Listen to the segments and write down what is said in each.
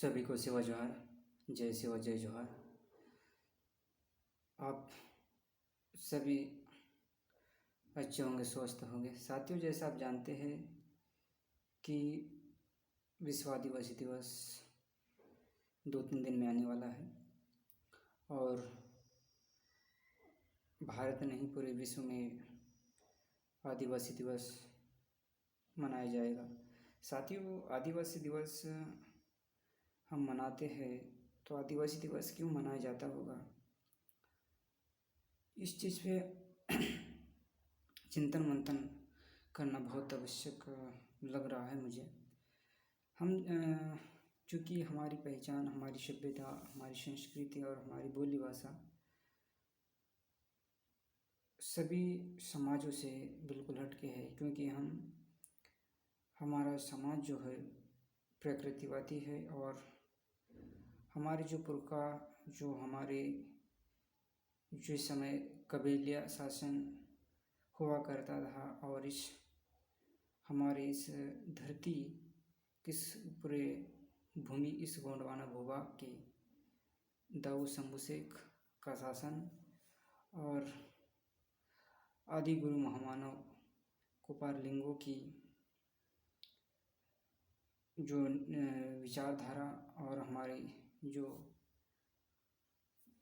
सभी को शिवा जोहार। जय शिवा जय जोहार। आप सभी अच्छे होंगे, स्वस्थ होंगे। साथियों, जैसा आप जानते हैं कि विश्व आदिवासी दिवस 2-3 दिन में आने वाला है और भारत नहीं पूरे विश्व में आदिवासी दिवस मनाया जाएगा। साथियों, आदिवासी दिवस हम मनाते हैं तो आदिवासी दिवस क्यों मनाया जाता होगा, इस चीज़ पे चिंतन मंथन करना बहुत आवश्यक लग रहा है मुझे। हम चूँकि हमारी पहचान, हमारी सभ्यता, हमारी संस्कृति और हमारी बोली भाषा सभी समाजों से बिल्कुल हटके है, क्योंकि हमारा समाज जो है प्रकृतिवादी है और हमारे जो पुरखा जो हमारे जिस समय कबीलिया शासन हुआ करता था और हमारे इस धरती किस पूरे भूमि इस गोंडवाना भूभाग के दाऊ शंभू शेख का शासन और आदि गुरु महामानव कुपार लिंगों की जो विचारधारा और हमारे जो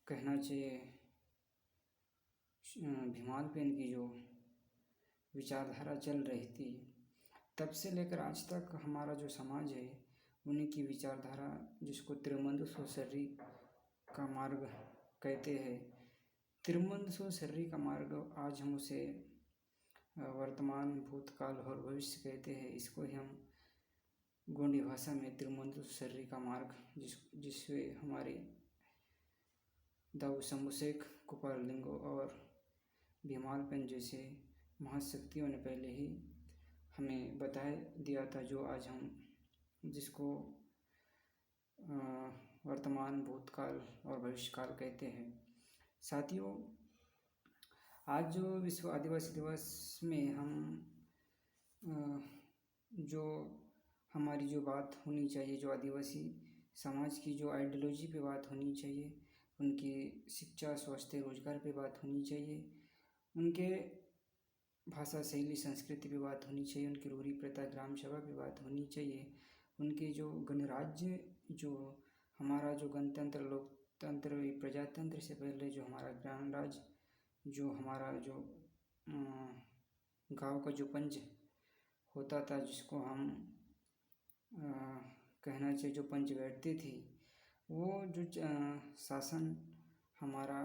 कहना चाहिए भीमाल पेन की जो विचारधारा चल रही थी, तब से लेकर आज तक हमारा जो समाज है उन्हीं की विचारधारा, जिसको त्रिमंद सोसर्री का मार्ग कहते हैं, त्रिमंद सोसर्री का मार्ग आज हम उसे वर्तमान, भूतकाल और भविष्य कहते हैं। इसको ही हम गोंडी भाषा में त्रिमंद सोसर्री का मार्ग, जिससे हमारे दाऊ शंभू शेख, कुपार लिंगो और भीमाल पेन जैसे महाशक्तियों ने पहले ही हमें बता दिया था, जो आज हम जिसको वर्तमान, भूतकाल और भविष्यकाल कहते हैं। साथियों, आज जो विश्व आदिवासी दिवस में हम जो हमारी जो बात होनी चाहिए, जो आदिवासी समाज की जो आइडियोलॉजी पे बात होनी चाहिए, उनकी शिक्षा, स्वास्थ्य, रोजगार पे बात होनी चाहिए, उनके भाषा, शैली, संस्कृति पे बात होनी चाहिए, उनकी रूढ़ी प्रथा, ग्राम सभा पे बात होनी चाहिए, उनके जो गणराज्य, जो हमारा जो गणतंत्र, लोकतंत्र, प्रजातंत्र से पहले जो हमारा गणराज्य, जो हमारा जो गांव का जो पंच होता था, जिसको हम कहना चाहिए जो पंच बैठती थी, वो जो शासन हमारा,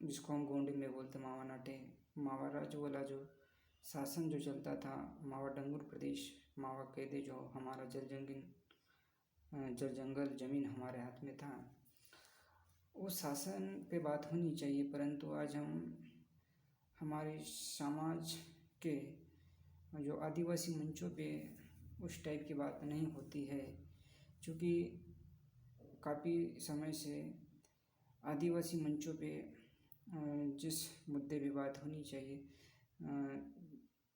जिसको हम गोंडी में बोलते मावा नाटे, मावा राज वाला जो शासन जो चलता था, मावा डंगुर प्रदेश, मावा कैदे, जो हमारा जल जंगल ज़मीन हमारे हाथ में था, उस शासन पे बात होनी चाहिए। परंतु आज हम हमारे समाज के जो आदिवासी मंचों पे उस टाइप की बात नहीं होती है, क्योंकि काफ़ी समय से आदिवासी मंचों पे जिस मुद्दे पे बात होनी चाहिए,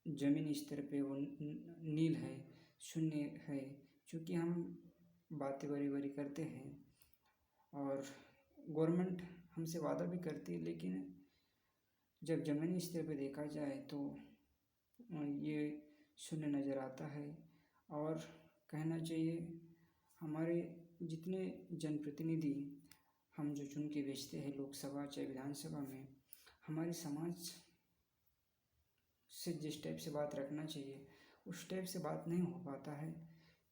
ज़मीनी स्तर पे वो नील है, शून्य है, क्योंकि हम बातें बड़ी करते हैं और गवर्नमेंट हमसे वादा भी करती है, लेकिन जब ज़मीनी स्तर पे देखा जाए तो ये शून्य नज़र आता है। और कहना चाहिए हमारे जितने जनप्रतिनिधि हम जो चुन के भेजते हैं लोकसभा चाहे विधानसभा में, हमारे समाज से जिस टाइप से बात रखना चाहिए उस टाइप से बात नहीं हो पाता है।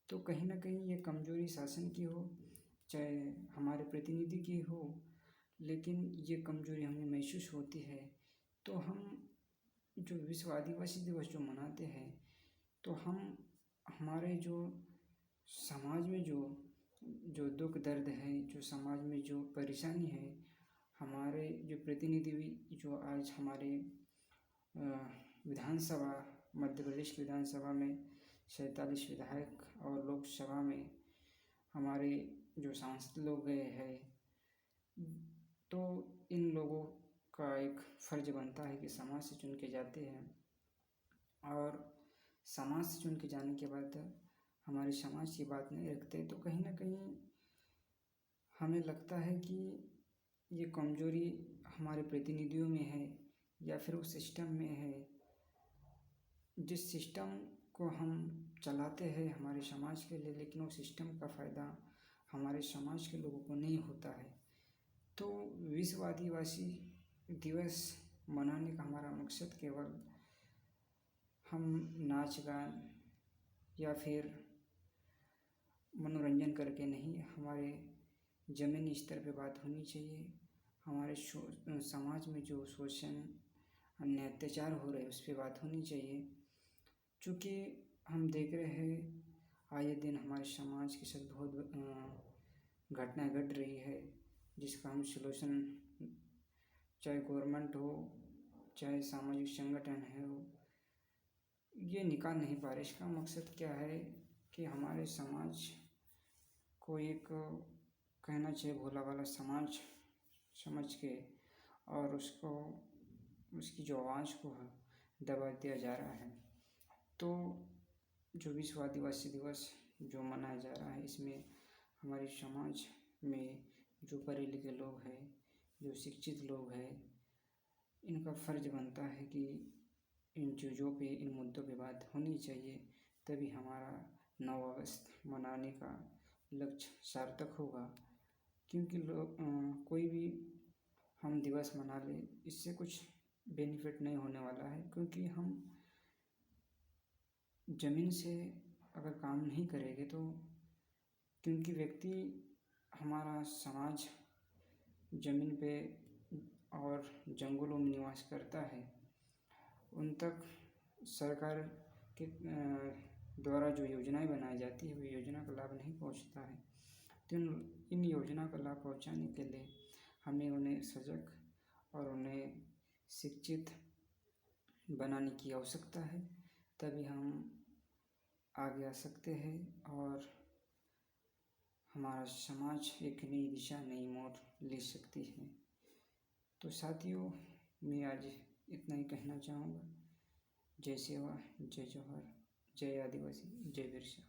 तो कहीं ना कहीं ये कमजोरी शासन की हो चाहे हमारे प्रतिनिधि की हो, लेकिन ये कमजोरी हमें महसूस होती है। तो हम जो विश्व आदिवासी दिवस जो मनाते हैं, तो हम हमारे जो समाज में जो दुख दर्द है, जो समाज में जो परेशानी है, हमारे जो प्रतिनिधि भी जो आज हमारे विधानसभा, मध्य प्रदेश की विधानसभा में 47 विधायक और लोकसभा में हमारे जो सांसद लोग गए हैं, तो इन लोगों का एक फ़र्ज बनता है कि समाज से चुन के जाते हैं और समाज से चुन के जाने के बाद हमारे समाज की बात नहीं रखते, तो कहीं ना कहीं हमें लगता है कि ये कमजोरी हमारे प्रतिनिधियों में है या फिर उस सिस्टम में है। जिस सिस्टम को हम चलाते हैं हमारे समाज के लिए, लेकिन वो सिस्टम का फ़ायदा हमारे समाज के लोगों को नहीं होता है। तो विश्व आदिवासी दिवस मनाने का हमारा मकसद केवल हम नाच गान या फिर मनोरंजन करके नहीं, हमारे ज़मीनी स्तर पे बात होनी चाहिए। हमारे समाज में जो शोषण अन्य अत्याचार हो रहे हैं उस पर बात होनी चाहिए। चूँकि हम देख रहे हैं आए दिन हमारे समाज के साथ बहुत घटनाएं घट रही है, जिसका हम सलूशन चाहे गवर्नमेंट हो चाहे सामाजिक संगठन है हो, ये निकाल नहीं पा रहे। इसका मकसद क्या है कि हमारे समाज को एक कहना चाहिए भोला भाला समाज समझ के, और उसको उसकी जो आवाज़ को दबा दिया जा रहा है। तो जो विश्व आदिवासी दिवस जो मनाया जा रहा है, इसमें हमारे समाज में जो पढ़े लिखे लोग हैं, जो शिक्षित लोग हैं, इनका फ़र्ज बनता है कि इन चीज़ों पे, इन मुद्दों पे बात होनी चाहिए, तभी हमारा 9 अगस्त मनाने का लक्ष्य सार्थक होगा। क्योंकि लोग कोई भी हम दिवस मना ले, इससे कुछ बेनिफिट नहीं होने वाला है, क्योंकि हम ज़मीन से अगर काम नहीं करेंगे तो, क्योंकि व्यक्ति हमारा समाज ज़मीन पे और जंगलों में निवास करता है, उन तक सरकार के द्वारा जो योजनाएं बनाई जाती है वो योजना का लाभ नहीं पहुंचता है। तो इन योजना का लाभ पहुंचाने के लिए हमें उन्हें सजग और उन्हें शिक्षित बनाने की आवश्यकता है, तभी हम आगे आ सकते हैं और हमारा समाज एक नई दिशा, नई मोड़ ले सकती है। तो साथियों, मैं आज इतना ही कहना चाहूँगा। जय सेवा, जय जौहर, जय आदिवासी, जय बिरसा।